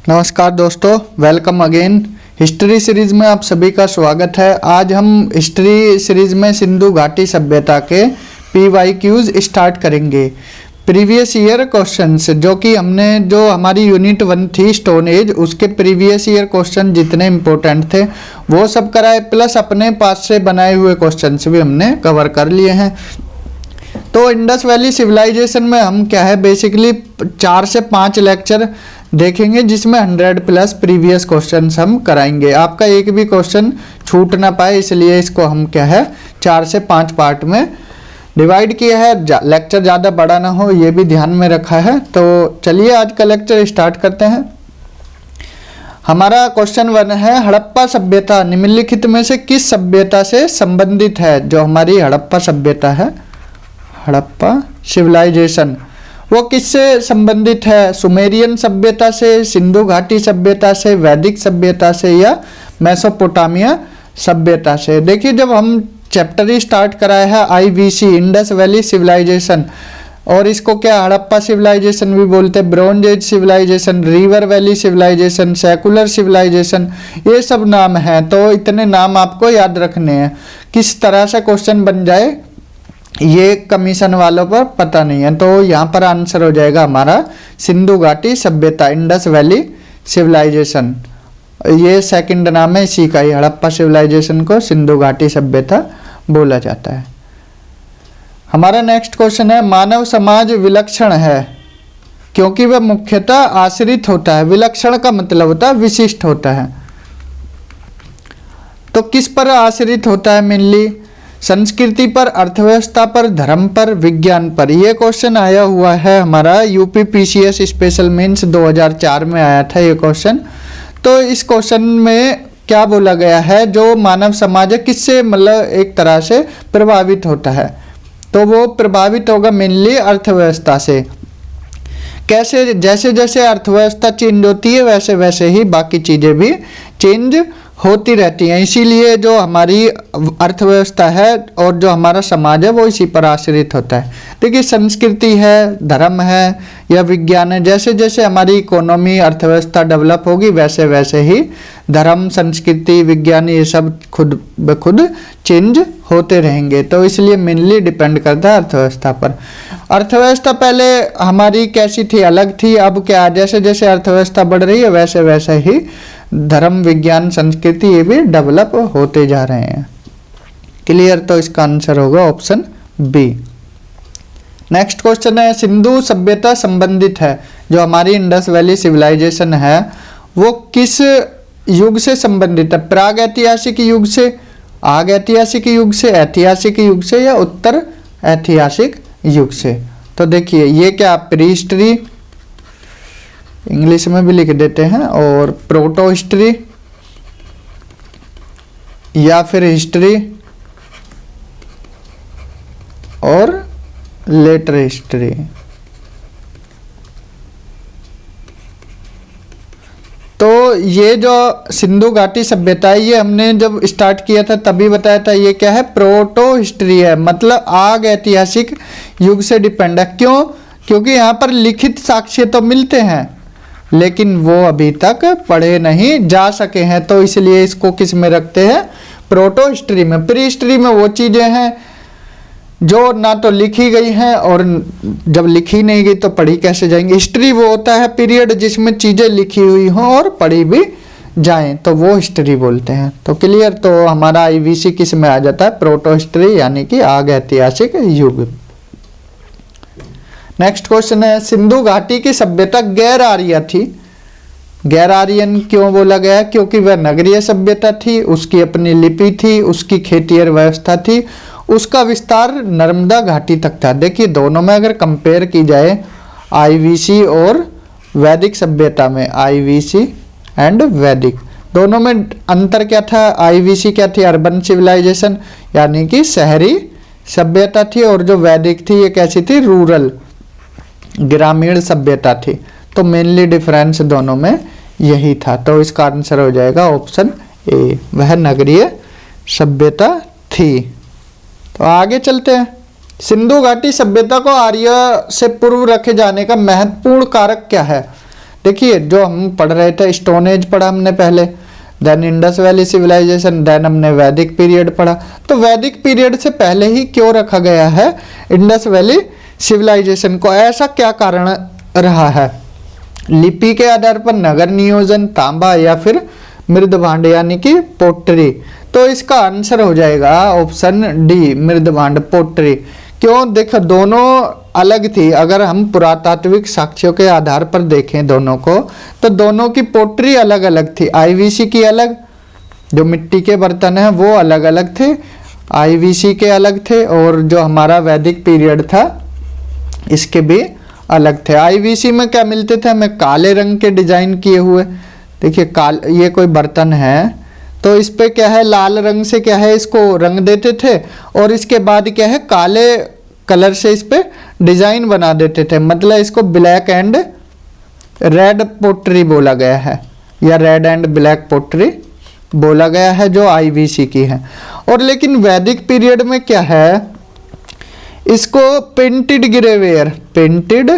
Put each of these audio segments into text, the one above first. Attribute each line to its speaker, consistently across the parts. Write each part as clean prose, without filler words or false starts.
Speaker 1: नमस्कार दोस्तों, welcome again. History series में आप सभी का स्वागत है। आज हम हिस्ट्री सीरीज में सिंधु घाटी सभ्यता के PYQs स्टार्ट करेंगे। प्रीवियस ईयर क्वेश्चंस जो हमारी यूनिट 1 थी स्टोन एज, उसके प्रीवियस ईयर क्वेश्चन जितने इम्पोर्टेंट थे वो सब कराए, प्लस अपने पास से बनाए हुए क्वेश्चंस भी हमने कवर कर लिए हैं। तो इंडस वैली सिविलाइजेशन में हम क्या है, बेसिकली 4 से 5 लेक्चर देखेंगे जिसमें 100+ प्रीवियस क्वेश्चंस हम कराएंगे। आपका एक भी क्वेश्चन छूट ना पाए, इसलिए इसको हम क्या है 4 से 5 पार्ट में डिवाइड किया है। लेक्चर ज़्यादा बड़ा ना हो, ये भी ध्यान में रखा है। तो चलिए आज का लेक्चर स्टार्ट करते हैं। हमारा क्वेश्चन 1 है, हड़प्पा सभ्यता निम्नलिखित में से किस सभ्यता से संबंधित है? जो हमारी हड़प्पा सभ्यता है, हड़प्पा सिविलाइजेशन, वो किससे संबंधित है? सुमेरियन सभ्यता से, सिंधु घाटी सभ्यता से, वैदिक सभ्यता से या मेसोपोटामिया सभ्यता से? देखिए, जब हम चैप्टर ही स्टार्ट कराया है IVC इंडस वैली सिविलाइजेशन, और इसको क्या हड़प्पा सिविलाइजेशन भी बोलते हैं, bronze age civilisation, river valley civilisation, secular civilisation, ये सब नाम हैं। तो इतने नाम आपको याद रखने हैं। किस तरह से क्वेश्चन बन जाए ये कमीशन वालों पर पता नहीं है। तो यहाँ पर आंसर हो जाएगा हमारा सिंधु घाटी सभ्यता, इंडस वैली सिविलाइजेशन। ये सेकंड नाम है इसी का ही, हड़प्पा सिविलाइजेशन को सिंधु घाटी सभ्यता बोला जाता है। हमारा नेक्स्ट क्वेश्चन है, मानव समाज विलक्षण है क्योंकि वह मुख्यतः आश्रित होता है। विलक्षण का मतलब होता है विशिष्ट होता है। तो किस पर आश्रित होता है? मेनली संस्कृति पर, अर्थव्यवस्था पर, धर्म पर, विज्ञान पर। ये क्वेश्चन आया हुआ है हमारा UPPCS स्पेशल मेंस 2004 में आया था ये क्वेश्चन। तो इस क्वेश्चन में क्या बोला गया है, जो मानव समाज है किससे मतलब एक तरह से प्रभावित होता है? तो वो प्रभावित होगा मेनली अर्थव्यवस्था से। कैसे? जैसे जैसे अर्थव्यवस्था चेंज होती है वैसे वैसे ही बाकी चीज़ें भी चेंज होती रहती हैं। इसीलिए जो हमारी अर्थव्यवस्था है और जो हमारा समाज है वो इसी पर आश्रित होता है। देखिए, संस्कृति है, धर्म है या विज्ञान है, जैसे जैसे हमारी इकोनॉमी अर्थव्यवस्था डेवलप होगी वैसे वैसे ही धर्म, संस्कृति, विज्ञान ये सब खुद ब खुद चेंज होते रहेंगे। तो इसलिए मेनली डिपेंड करता है अर्थव्यवस्था पर। अर्थव्यवस्था पहले हमारी कैसी थी? अलग थी। अब क्या, जैसे जैसे अर्थव्यवस्था बढ़ रही है वैसे वैसे ही धर्म, विज्ञान, संस्कृति ये भी डेवलप होते जा रहे हैं। क्लियर? तो इसका आंसर होगा ऑप्शन बी। नेक्स्ट क्वेश्चन है, सिंधु सभ्यता संबंधित है, जो हमारी इंडस वैली सिविलाइजेशन है वो किस युग से संबंधित है? प्राग ऐतिहासिक युग से, आग ऐतिहासिक युग से, ऐतिहासिक युग से या उत्तर ऐतिहासिक युग से? तो देखिए, ये क्या प्री हिस्ट्री इंग्लिश में भी लिख देते हैं, और प्रोटो हिस्ट्री या फिर हिस्ट्री और लेटर हिस्ट्री। तो ये जो सिंधु घाटी सभ्यता है ये हमने जब स्टार्ट किया था तभी बताया था ये क्या है, प्रोटो हिस्ट्री है, मतलब आग ऐतिहासिक युग से डिपेंड है। क्यों? क्योंकि यहाँ पर लिखित साक्ष्य तो मिलते हैं लेकिन वो अभी तक पढ़े नहीं जा सके हैं, तो इसलिए इसको किस में रखते हैं? प्रोटो हिस्ट्री में। प्री हिस्ट्री में वो चीज़ें हैं जो ना तो लिखी गई हैं, और जब लिखी नहीं गई तो पढ़ी कैसे जाएंगी। हिस्ट्री वो होता है पीरियड जिसमें चीज़ें लिखी हुई हों और पढ़ी भी जाएं, तो वो हिस्ट्री बोलते हैं। तो क्लियर? तो हमारा IVC किस में आ जाता है? प्रोटो हिस्ट्री, यानी कि आग ऐतिहासिक युग। नेक्स्ट क्वेश्चन है, सिंधु घाटी की सभ्यता गैर आर्य थी। गैर आर्यन क्यों बोला गया? क्योंकि वह नगरीय सभ्यता थी, उसकी अपनी लिपि थी, उसकी खेती व्यवस्था थी, उसका विस्तार नर्मदा घाटी तक था। देखिए, दोनों में अगर कंपेयर की जाए IVC और वैदिक सभ्यता में, IVC एंड वैदिक, दोनों में अंतर क्या था? IVC क्या थी? अर्बन सिविलाइजेशन, यानी कि शहरी सभ्यता थी, और जो वैदिक थी ये कैसी थी? रूरल, ग्रामीण सभ्यता थी। तो मेनली डिफरेंस दोनों में यही था। तो इसका आंसर हो जाएगा ऑप्शन ए, वह नगरीय सभ्यता थी। तो आगे चलते हैं। सिंधु घाटी सभ्यता को आर्य से पूर्व रखे जाने का महत्वपूर्ण कारक क्या है? देखिए जो हम पढ़ रहे थे, स्टोन एज पढ़ा हमने पहले, then Indus valley civilisation, then हमने वैदिक पीरियड पढ़ा। तो वैदिक पीरियड से पहले ही क्यों रखा गया है इंडस वैली सिविलाइजेशन को? ऐसा क्या कारण रहा है? लिपि के आधार पर, नगर नियोजन, तांबा या फिर मृदभांड यानी कि पोट्री? तो इसका आंसर हो जाएगा ऑप्शन डी, मृदभांड, पोट्री। क्यों? देखो दोनों अलग थी। अगर हम पुरातात्विक साक्ष्यों के आधार पर देखें दोनों को, तो दोनों की पोट्री अलग अलग थी। आईवीसी की अलग, जो मिट्टी के बर्तन हैं वो अलग अलग थे, आईवीसी के अलग थे, और जो हमारा वैदिक पीरियड था इसके भी अलग थे। आईवीसी में क्या मिलते थे हमें? काले रंग के डिजाइन किए हुए। देखिए ये कोई बर्तन है तो इस पे क्या है, लाल रंग से क्या है इसको रंग देते थे, और इसके बाद क्या है काले कलर से इस पे डिजाइन बना देते थे। मतलब इसको ब्लैक एंड रेड पोट्री बोला गया है, या रेड एंड ब्लैक पोट्री बोला गया है, जो आईवीसी की है। और लेकिन वैदिक पीरियड में क्या है, इसको पेंटेड ग्रेवेयर, पेंटेड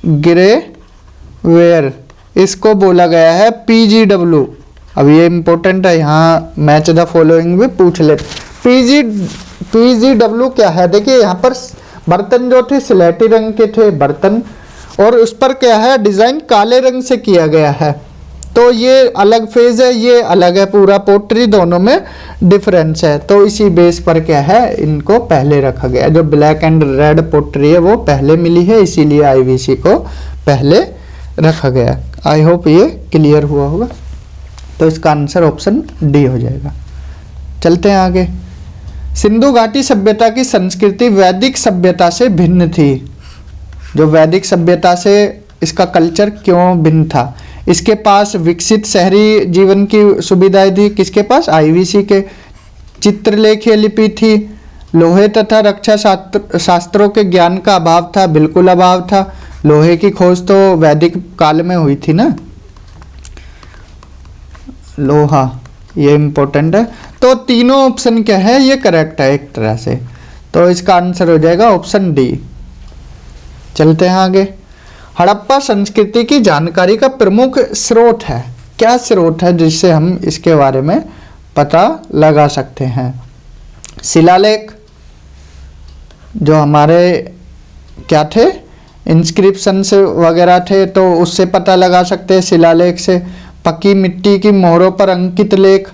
Speaker 1: ग्रेवेयर इसको बोला गया है PGW। अब ये इंपॉर्टेंट है, यहाँ मैच द फॉलोइंग भी पूछ ले। PGW क्या है? देखिए यहाँ पर बर्तन जो थे सिलेटी रंग के थे बर्तन, और उस पर क्या है डिजाइन काले रंग से किया गया है। तो ये अलग फेज है, ये अलग है, पूरा पोट्री दोनों में डिफरेंस है। तो इसी बेस पर क्या है इनको पहले रखा गया। जो ब्लैक एंड रेड पोट्री है वो पहले मिली है, इसीलिए आईवीसी को पहले रखा गया। आई होप ये क्लियर हुआ होगा। तो इसका आंसर ऑप्शन डी हो जाएगा। चलते हैं आगे। सिंधु घाटी सभ्यता की संस्कृति वैदिक सभ्यता से भिन्न थी। जो वैदिक सभ्यता से इसका कल्चर क्यों भिन्न था? इसके पास विकसित शहरी जीवन की सुविधाएं थी, किसके पास? आईवीसी के। चित्रलेखीय लिपि थी, लोहे तथा रक्षा शास्त्रों के ज्ञान का अभाव था, बिल्कुल अभाव था। लोहे की खोज तो वैदिक काल में हुई थी ना, लोहा, ये इंपॉर्टेंट है। तो तीनों ऑप्शन क्या है, ये करेक्ट है एक तरह से। तो इसका आंसर हो जाएगा ऑप्शन डी। चलते हैं आगे। हड़प्पा संस्कृति की जानकारी का प्रमुख स्रोत है। क्या स्रोत है जिससे हम इसके बारे में पता लगा सकते हैं? शिलालेख, जो हमारे क्या थे इंस्क्रिप्शंस वगैरह थे, तो उससे पता लगा सकते हैं शिलालेख से। पक्की मिट्टी की मोहरों पर अंकित लेख,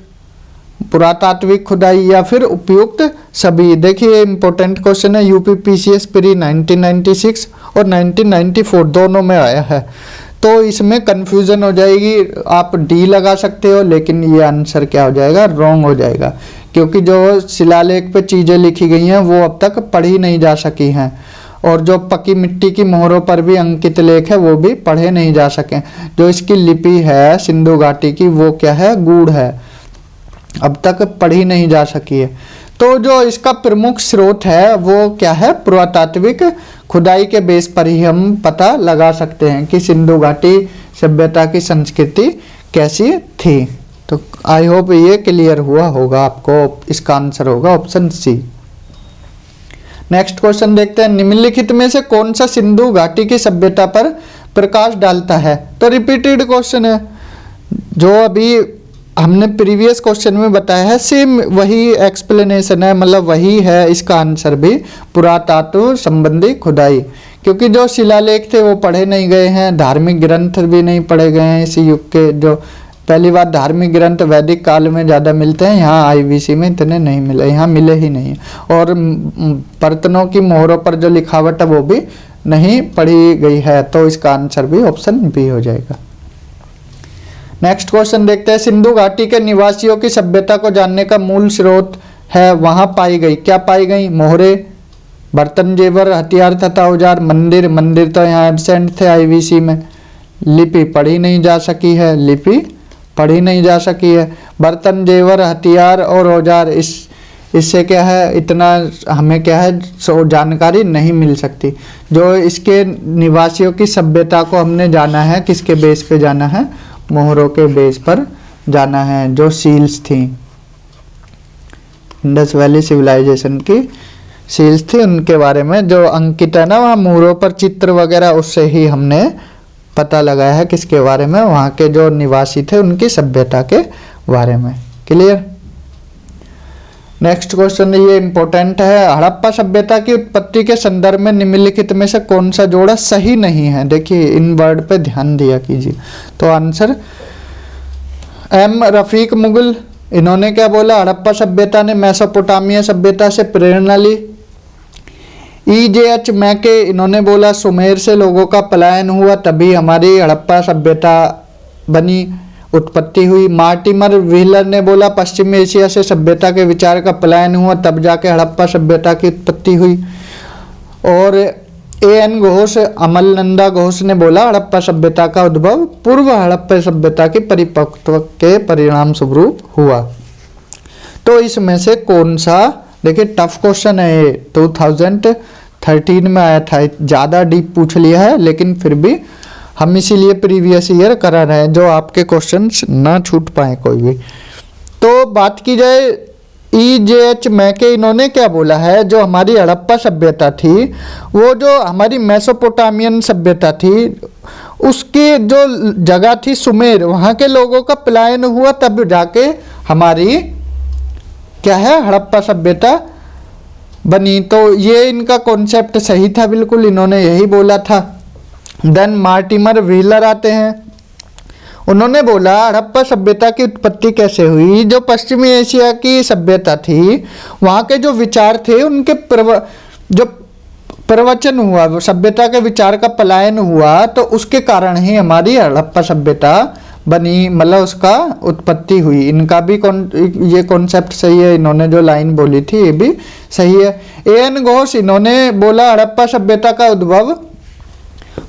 Speaker 1: पुरातात्विक खुदाई, या फिर उपयुक्त सभी। देखिए इंपॉर्टेंट क्वेश्चन है, यूपीपीसीएस प्री 1996 और 1994 दोनों में आया है। तो इसमें कंफ्यूजन हो जाएगी, आप डी लगा सकते हो, लेकिन ये आंसर क्या हो जाएगा, रॉन्ग हो जाएगा, क्योंकि जो शिलालेख पे चीज़ें लिखी गई हैं वो अब तक पढ़ी नहीं जा सकी हैं, और जो पक्की मिट्टी की मोहरों पर भी अंकित लेख है वो भी पढ़े नहीं जा सके। जो इसकी लिपि है सिंधु घाटी की वो क्या है, गूढ़ है, अब तक पढ़ी नहीं जा सकी है। तो जो इसका प्रमुख स्रोत है वो क्या है, पुरातात्विक खुदाई के बेस पर ही हम पता लगा सकते हैं कि सिंधु घाटी सभ्यता की संस्कृति कैसी थी। तो आई होप ये क्लियर हुआ होगा आपको। इसका आंसर होगा ऑप्शन सी। नेक्स्ट क्वेश्चन देखते हैं। निम्नलिखित में से कौन सा सिंधु घाटी की सभ्यता पर प्रकाश डालता है? तो रिपीटेड क्वेश्चन है, जो अभी हमने प्रीवियस क्वेश्चन में बताया है, सेम वही एक्सप्लेनेशन है, मतलब वही है इसका आंसर भी, पुरातत्व संबंधी खुदाई। क्योंकि जो शिलालेख थे वो पढ़े नहीं गए हैं, धार्मिक ग्रंथ भी नहीं पढ़े गए हैं इसी युग के। जो पहली बात, धार्मिक ग्रंथ वैदिक काल में ज़्यादा मिलते हैं, यहाँ आईवीसी में इतने नहीं मिले, यहाँ मिले ही नहीं। और बर्तनों की मोहरों पर जो लिखावट है वो भी नहीं पढ़ी गई है। तो इसका आंसर भी ऑप्शन बी हो जाएगा। नेक्स्ट क्वेश्चन देखते हैं। सिंधु घाटी के निवासियों की सभ्यता को जानने का मूल स्रोत है, वहाँ पाई गई, क्या पाई गई? मोहरे, बर्तन, जेवर, हथियार तथा औजार। मंदिर, मंदिर तो यहाँ एब्सेंट थे आईवीसी में। लिपि पढ़ी नहीं जा सकी है, लिपि पढ़ी नहीं जा सकी है। बर्तन, जेवर, हथियार और औजार, इससे क्या है, इतना हमें क्या है जानकारी नहीं मिल सकती। जो इसके निवासियों की सभ्यता को हमने जाना है, किसके बेस पे जाना है? मोहरों के बेस पर जाना है। जो सील्स थी, इंडस वैली सिविलाइजेशन की सील्स थी, उनके बारे में जो अंकित है ना वहाँ मोहरों पर चित्र वगैरह, उससे ही हमने पता लगाया है किसके बारे में, वहाँ के जो निवासी थे उनकी सभ्यता के बारे में। क्लियर। नेक्स्ट क्वेश्चन ये इंपॉर्टेंट है, हड़प्पा सभ्यता की उत्पत्ति के संदर्भ में निम्नलिखित में से कौन सा जोड़ा सही नहीं है। देखिए इन वर्ड पे ध्यान दिया कीजिए। तो आंसर एम रफीक मुगल, इन्होंने क्या बोला, हड़प्पा सभ्यता ने मेसोपोटामिया सभ्यता से प्रेरणा ली। EJH मैके, इन्होंने बोला सुमेर से लोगों का पलायन हुआ तभी हमारी हड़प्पा सभ्यता बनी, उत्पत्ति हुई। मार्टिमर व्हीलर ने बोला पश्चिमी एशिया से सभ्यता के विचार का पलायन हुआ तब जाके हड़प्पा सभ्यता की उत्पत्ति हुई। और AN घोष, अमलनंदा घोष ने बोला हड़प्पा सभ्यता का उद्भव पूर्व हड़प्पा सभ्यता की परिपक्व के परिणाम स्वरूप हुआ। तो इसमें से कौन सा, देखिए टफ क्वेश्चन है ये, 2013 में आया था, ज़्यादा डीप पूछ लिया है, लेकिन फिर भी हम इसीलिए प्रीवियस ईयर करा रहे हैं जो आपके क्वेश्चंस ना छूट पाए कोई भी। तो बात की जाए EJH मैके, इन्होंने क्या बोला है, जो हमारी हड़प्पा सभ्यता थी, वो जो हमारी मेसोपोटामियन सभ्यता थी, उसकी जो जगह थी सुमेर, वहाँ के लोगों का पलायन हुआ तब जाके हमारी क्या है, हड़प्पा सभ्यता बनी। तो ये इनका कॉन्सेप्ट सही था बिल्कुल, इन्होंने यही बोला था। देन मार्टिमर व्हीलर आते हैं, उन्होंने बोला हड़प्पा सभ्यता की उत्पत्ति कैसे हुई, जो पश्चिमी एशिया की सभ्यता थी वहाँ के जो विचार थे उनके जो प्रवचन हुआ, वो सभ्यता के विचार का पलायन हुआ, तो उसके कारण ही हमारी हड़प्पा सभ्यता बनी, मतलब उसका उत्पत्ति हुई। इनका भी ये कॉन्सेप्ट सही है, इन्होंने जो लाइन बोली थी ये भी सही है। AN घोष, इन्होंने बोला हड़प्पा सभ्यता का उद्भव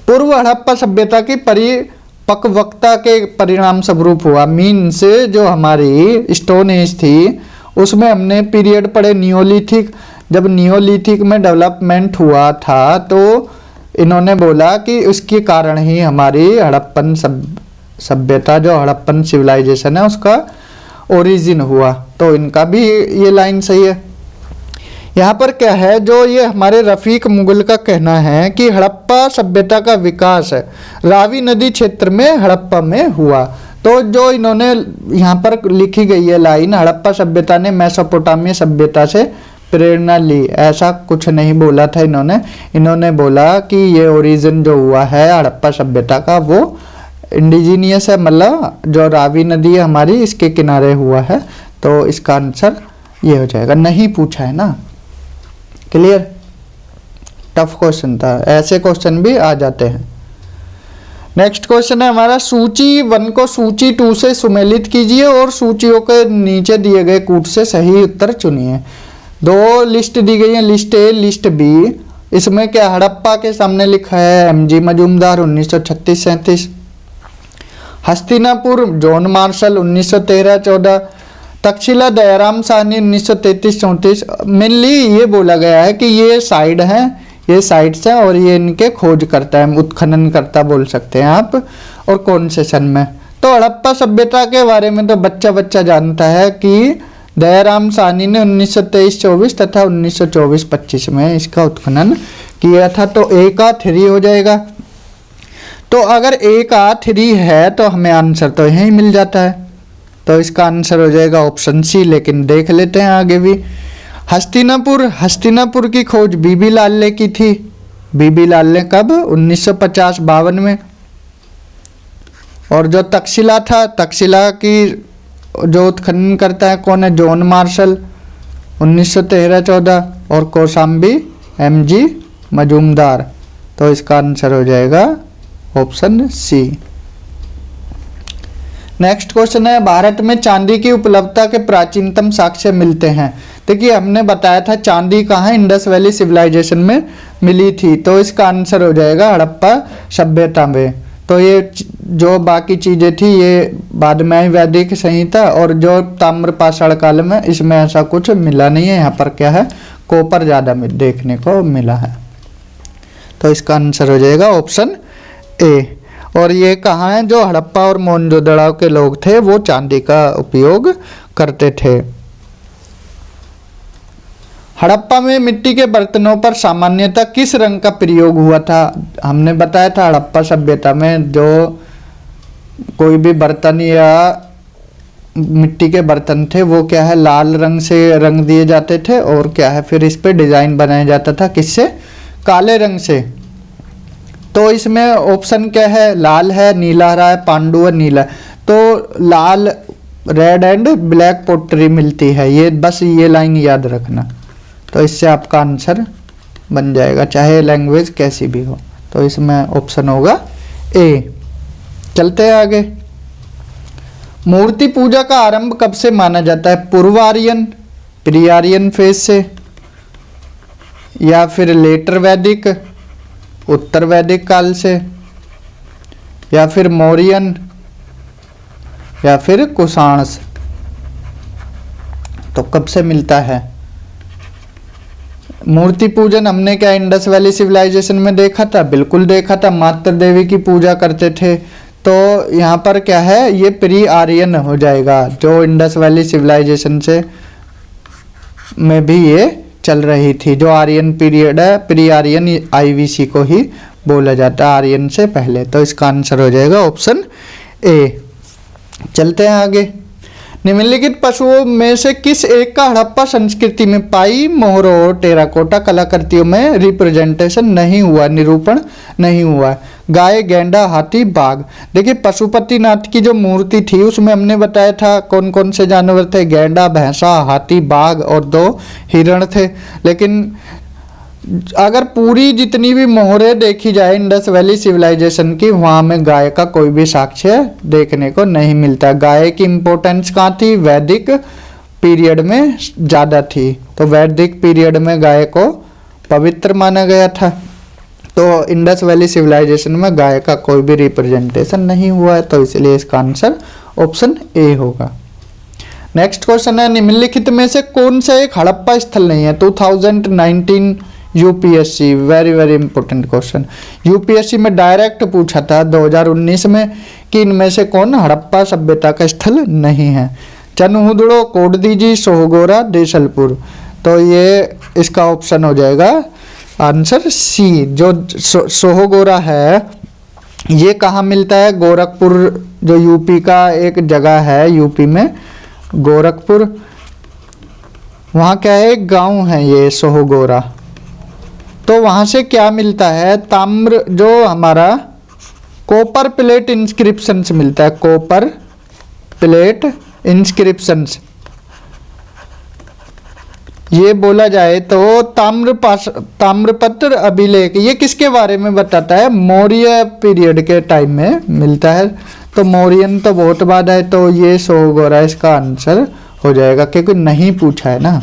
Speaker 1: पूर्व हड़प्पा सभ्यता की परिपक्वता के परिणाम स्वरूप हुआ। मीन्स जो हमारी स्टोन एज थी उसमें हमने पीरियड पढ़े नियोलिथिक, जब नियोलिथिक में डेवलपमेंट हुआ था तो इन्होंने बोला कि उसके कारण ही हमारी हड़प्पन सभ्यता, जो हड़प्पन सिविलाइजेशन है, उसका ओरिजिन हुआ। तो इनका भी ये लाइन सही है। यहाँ पर क्या है, जो ये हमारे रफीक मुगल का कहना है कि हड़प्पा सभ्यता का विकास रावी नदी क्षेत्र में हड़प्पा में हुआ। तो जो इन्होंने यहाँ पर लिखी गई है लाइन, हड़प्पा सभ्यता ने मेसोपोटामिया सभ्यता से प्रेरणा ली, ऐसा कुछ नहीं बोला था इन्होंने बोला कि ये ओरिजिन जो हुआ है हड़प्पा सभ्यता का वो इंडिजीनियस है, मतलब जो रावी नदी है हमारी इसके किनारे हुआ है। तो इसका आंसर ये हो जाएगा, नहीं पूछा है ना। क्लियर। टफ क्वेश्चन था, ऐसे क्वेश्चन भी आ जाते हैं। नेक्स्ट क्वेश्चन है हमारा, सूची 1 को सूची 2 से सुमेलित कीजिए और सूचियों के नीचे दिए गए कूट से सही उत्तर चुनिए। 2 लिस्ट दी गई है, लिस्ट A लिस्ट B। इसमें क्या हड़प्पा के सामने लिखा है MG Majumdar 1936-37, Hastinapur John Marshall 1913-14, Takshashila Dayaram Sahni 1933-34। Mainly ये बोला गया है कि ये साइड हैं, ये साइट्स हैं और ये इनके खोज करता है, उत्खनन करता बोल सकते हैं आप। और कौन से सन में, तो हड़प्पा सभ्यता के बारे में तो बच्चा जानता है कि दयाराम साहनी ने 1923-24 तथा 1924-25 में इसका उत्खनन किया था। तो A का 3 हो जाएगा। तो अगर A का 3 है तो हमें आंसर तो यहीं मिल जाता है, तो इसका आंसर हो जाएगा ऑप्शन C। लेकिन देख लेते हैं आगे भी। हस्तिनापुर की खोज बीबी लाल ने की थी। बीबी लाल ने कब, 1950-52 में। और जो तक्षशिला था, तक्षशिला की जो उत्खनन करता है कौन है, जॉन मार्शल 1913-14, और कौशाम्बी MG मजूमदार। तो इसका आंसर हो जाएगा ऑप्शन C। नेक्स्ट क्वेश्चन है, भारत में चांदी की उपलब्धता के प्राचीनतम साक्ष्य मिलते हैं। देखिए हमने बताया था चांदी कहाँ, इंडस वैली सिविलाइजेशन में मिली थी। तो इसका आंसर हो जाएगा हड़प्पा सभ्यता में। तो ये जो बाकी चीज़ें थी ये बाद में आई, वैदिक संहिता और जो ताम्र पाषाण काल में, इसमें ऐसा कुछ मिला नहीं है। यहाँ पर क्या है, कॉपर ज़्यादा देखने को मिला है। तो इसका आंसर हो जाएगा ऑप्शन A। और ये कहाँ है, जो हड़प्पा और मोहनजोदड़ो के लोग थे वो चांदी का उपयोग करते थे। हड़प्पा में मिट्टी के बर्तनों पर सामान्यतः किस रंग का प्रयोग हुआ था? हमने बताया था हड़प्पा सभ्यता में जो कोई भी बर्तन या मिट्टी के बर्तन थे वो क्या है लाल रंग से रंग दिए जाते थे और क्या है फिर इस पे डिजाइन बनाया जाता था, किससे? काले रंग से। तो इसमें ऑप्शन क्या है? लाल है, नीला हरा है, पांडु है, नीला। तो लाल, रेड एंड ब्लैक पोट्री मिलती है, ये बस ये लाइन याद रखना। तो इससे आपका आंसर बन जाएगा, चाहे लैंग्वेज कैसी भी हो। तो इसमें ऑप्शन होगा ए। चलते हैं आगे। मूर्ति पूजा का आरंभ कब से माना जाता है? पूर्व आर्यन, प्री आर्यन फेज से, या फिर लेटर वैदिक, उत्तर वैदिक काल से, या फिर मौर्यन, या फिर कुषाण से। तो कब से मिलता है? मूर्ति पूजन हमने क्या इंडस वैली सिविलाइजेशन में देखा था? बिल्कुल देखा था, मातृ देवी की पूजा करते थे। तो यहाँ पर क्या है, ये प्री आर्यन हो जाएगा, जो इंडस वैली सिविलाइजेशन से में भी ये चल रही थी। जो आर्यन पीरियड है, प्री आर्यन आईवीसी को ही बोला जाता है, आर्यन से पहले। तो इसका आंसर हो जाएगा ऑप्शन ए। चलते हैं आगे। निम्नलिखित पशुओं में से किस एक का हड़प्पा संस्कृति में पाई, मोहरों और टेराकोटा कलाकृतियों में रिप्रेजेंटेशन नहीं हुआ, निरूपण नहीं हुआ? गाय, गेंडा, हाथी, बाघ। देखिए पशुपतिनाथ की जो मूर्ति थी उसमें हमने बताया था कौन कौन से जानवर थे, गेंडा, भैंसा, हाथी, बाघ और 2 हिरण थे। लेकिन अगर पूरी जितनी भी मोहरें देखी जाए इंडस वैली सिविलाइजेशन की, वहाँ में गाय का कोई भी साक्ष्य देखने को नहीं मिलता। गाय की इम्पोर्टेंस कहाँ थी? वैदिक पीरियड में ज़्यादा थी। तो वैदिक पीरियड में गाय को पवित्र माना गया था। तो इंडस वैली सिविलाइजेशन में गाय का कोई भी रिप्रेजेंटेशन नहीं हुआ है, तो इसलिए इसका आंसर ऑप्शन ए होगा। नेक्स्ट क्वेश्चन है, निम्नलिखित में से कौन सा एक हड़प्पा स्थल नहीं है? 2019 UPSC, very very important question. UPSC में डायरेक्ट पूछा था 2019 में कि इनमें से कौन हड़प्पा सभ्यता का स्थल नहीं है? चनहुदड़ो, कोडदीजी, सोहगोरा, देसलपुर। तो ये इसका ऑप्शन हो जाएगा आंसर सी। जो सोहगोरा है ये कहाँ मिलता है? गोरखपुर, जो यूपी का एक जगह है, यूपी में गोरखपुर, वहाँ क्या है, एक गांव है ये सोहगोरा। तो वहाँ से क्या मिलता है? ताम्र, जो हमारा कॉपर प्लेट इंस्क्रिप्शंस मिलता है, कॉपर प्लेट इंस्क्रिप्शंस। ये बोला जाए तो ताम्रपत्र अभिलेख, ये किसके बारे में बताता है? मौर्य पीरियड के टाइम में मिलता है। तो मौर्यन तो बहुत बाद है, तो ये सोहगोरा इसका आंसर हो जाएगा, क्योंकि नहीं पूछा है ना।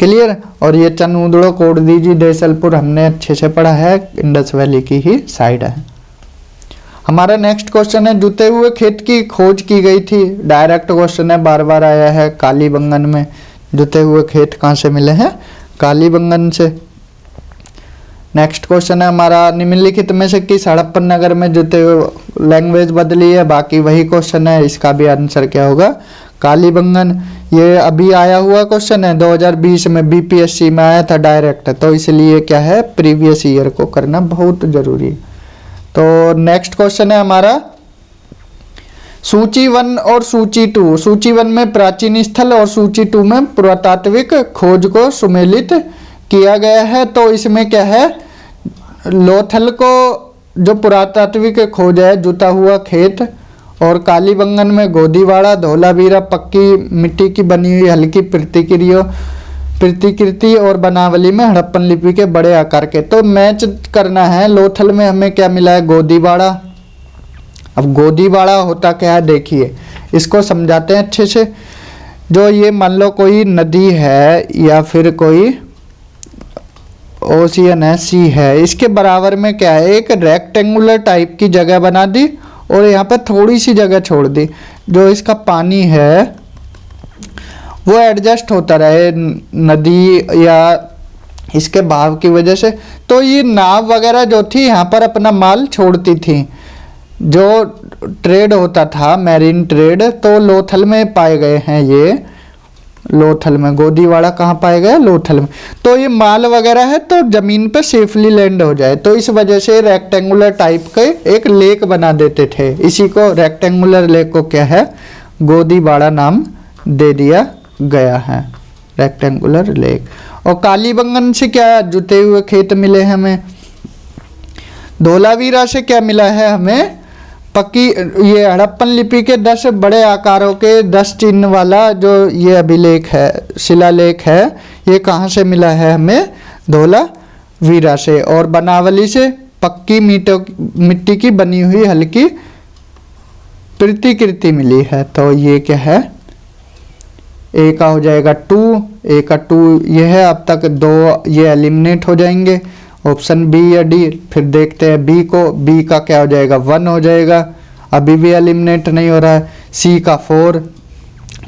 Speaker 1: क्लियर? और ये चनहुदड़ो, कोडदीजी, देसलपुर हमने अच्छे से पढ़ा है, इंडस वैली की ही साइड है। हमारा नेक्स्ट क्वेश्चन है, जुते हुए खेत की खोज की गई थी। डायरेक्ट क्वेश्चन है, बार बार आया है। कालीबंगन में जुते हुए खेत कहाँ से मिले हैं? कालीबंगन से। नेक्स्ट क्वेश्चन है हमारा, निम्नलिखित में से किस हड़प्पन नगर में जुते हुए, लैंग्वेज बदली है, बाकी वही क्वेश्चन है, इसका भी आंसर क्या होगा? कालीबंगन। ये अभी आया हुआ क्वेश्चन है, 2020 में बीपीएससी में आया था डायरेक्ट, तो इसलिए क्या है, प्रीवियस ईयर को करना बहुत जरूरी है। तो नेक्स्ट क्वेश्चन है हमारा, सूची 1 और सूची 2। सूची 1 में प्राचीन स्थल और सूची 2 में पुरातात्विक खोज को सुमेलित किया गया है। तो इसमें क्या है, लोथल को जो पुरातात्विक खोज है, जुता हुआ खेत, और कालीबंगन में गोदीवाड़ा, धौलावीरा पक्की मिट्टी की बनी हुई हल्की प्रतिकृति और बनावली में हड़प्पन लिपि के बड़े आकार के। तो मैच करना है, लोथल में हमें क्या मिला है? गोदीवाड़ा। अब गोदीवाड़ा होता क्या है, देखिए इसको समझाते हैं अच्छे से। जो ये मान लो कोई नदी है या फिर कोई ओशियन है, सी है, इसके बराबर में क्या है, एक रेक्टेंगुलर टाइप की जगह बना दी और यहाँ पे थोड़ी सी जगह छोड़ दी, जो इसका पानी है वो एडजस्ट होता रहे नदी या इसके बहाव की वजह से। तो ये नाव वगैरह जो थी यहाँ पर अपना माल छोड़ती थी, जो ट्रेड होता था, मैरीन ट्रेड, तो लोथल में पाए गए हैं ये लोथल में। गोदीवाड़ा कहाँ पाया गया? लोथल में। तो ये माल वगैरह है तो जमीन पे सेफली लैंड हो जाए, तो इस वजह से रेक्टेंगुलर टाइप के एक लेक बना देते थे। इसी को रेक्टेंगुलर लेक को क्या है? गोदीवाड़ा नाम दे दिया गया है, रेक्टेंगुलर लेक। और कालीबंगन से क्या जुते हुए खेत मिले हैं हमें? धोलावीरा से क्या मिला है हमें? पक्की ये हड़प्पन लिपि के 10 बड़े आकारों के 10 चिन्ह वाला जो ये अभिलेख है, शिलालेख है, ये कहाँ से मिला है हमें? धोलावीरा से। और बनावली से पक्की मिट्टी की बनी हुई हल्की प्रतिकृति मिली है। तो ये क्या है? ए का हो जाएगा 2, ए का 2 ये है। अब तक 2 ये एलिमिनेट हो जाएंगे, ऑप्शन बी या डी। फिर देखते हैं बी को, बी का क्या हो जाएगा? 1 हो जाएगा, अभी भी एलिमिनेट नहीं हो रहा है। सी का 4,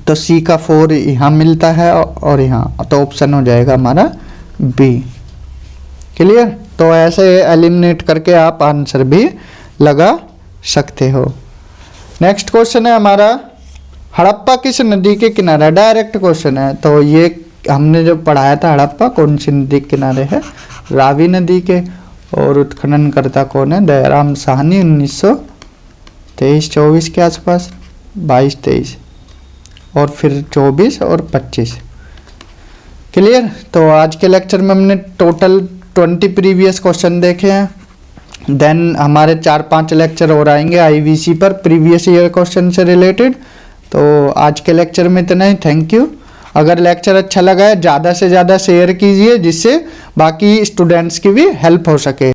Speaker 1: तो सी का 4 यहाँ मिलता है और यहाँ, तो ऑप्शन हो जाएगा हमारा बी। क्लियर? तो ऐसे एलिमिनेट करके आप आंसर भी लगा सकते हो। नेक्स्ट क्वेश्चन है हमारा, हड़प्पा किस नदी के किनारे? डायरेक्ट क्वेश्चन है। तो ये हमने जो पढ़ाया था, हड़प्पा कौन सी नदी के किनारे है? रावी नदी के। और उत्खनन करता कौन है? दयाराम साहनी 1923-24 के आसपास, 22-23 और फिर 24 और 25। क्लियर? तो आज के लेक्चर में हमने टोटल 20 प्रीवियस क्वेश्चन देखे हैं। देन हमारे 4-5 लेक्चर और आएंगे आईवीसी पर, प्रीवियस ईयर क्वेश्चन से रिलेटेड। तो आज के लेक्चर में इतना ही। Thank you. अगर लेक्चर अच्छा लगा है ज़्यादा से ज़्यादा शेयर कीजिए, जिससे बाकी स्टूडेंट्स की भी हेल्प हो सके।